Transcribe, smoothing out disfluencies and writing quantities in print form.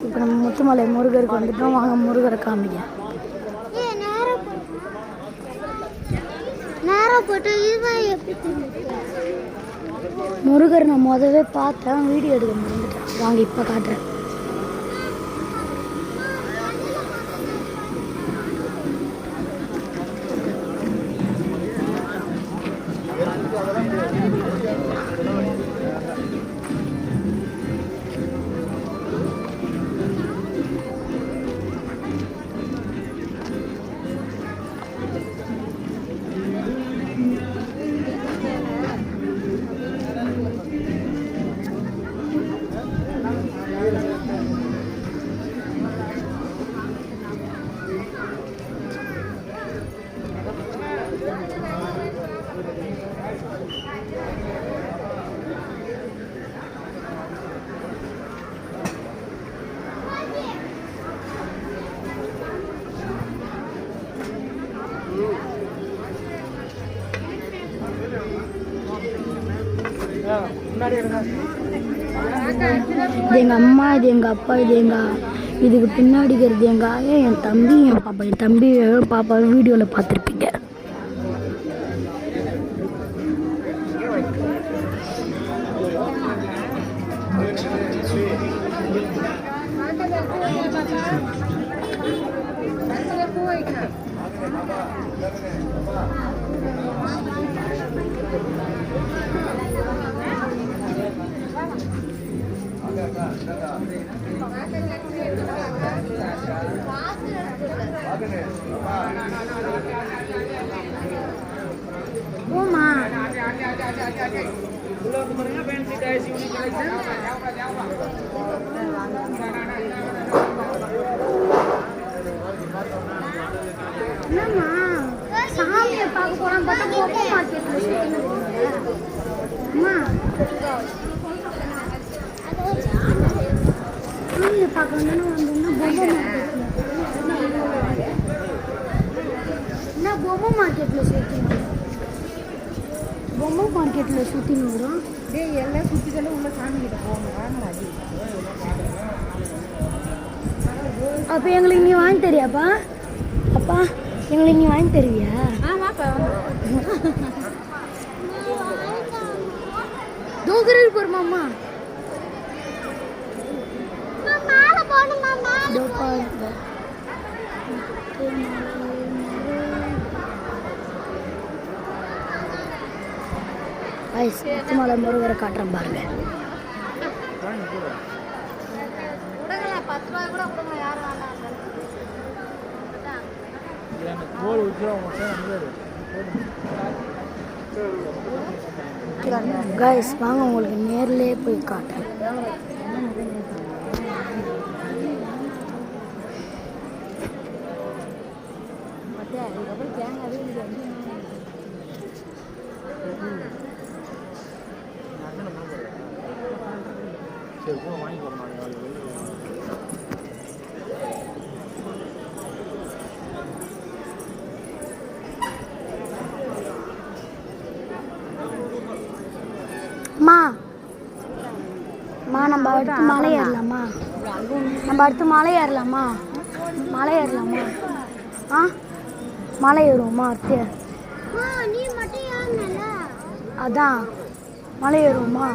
இப்போ நம்ம முத்துமலை முருகருக்கு வந்துட்டோம். வாங்க முருகரை காமிக்க. முருகர் நான் முதவே பார்த்தேன், வீடியோ எடுக்க முடிஞ்சிட்டேன். வாங்க இப்போ காட்டுறேன். இது எங்கள் அம்மா, இது எங்கள் அப்பா, இதுக்கு பின்னாடி இருக்கிறது எங்கள் ஆயா, என் தம்பி, என் பாப்பா. என் தம்பி பாப்பா வீடியோவில் பார்த்துருப்பீங்க. Oma. Nama, sahamnya Pak orang Batak Boko market Ma. Sahamnya Pak orang Boko market. Na Boko market lo பொம்மை மார்க்கெட்டில் சுற்றி வரும். எல்லாம் சுற்றிக்கெல்லாம் உள்ள சாமி கிட்ட போகணும். அப்போ எங்களுக்கு நீ வாங்கி தரியாப்பா? அப்பா எங்களுக்கு நீ வாங்கி தருவியா? தூக்குறதுக்கு போகிறோமாம்மா? முத்துமலை முருகரை காட்டுறேன் பாருங்க. கைஸ் வாங்க உங்களுக்கு நேர்லயே போய் காட்டுறேன். நம்ம அடுத்து மலை ஏறலாமா? மலை ஏறுவோமா? அடுத்து அதான் மலை ஏறுவோமா?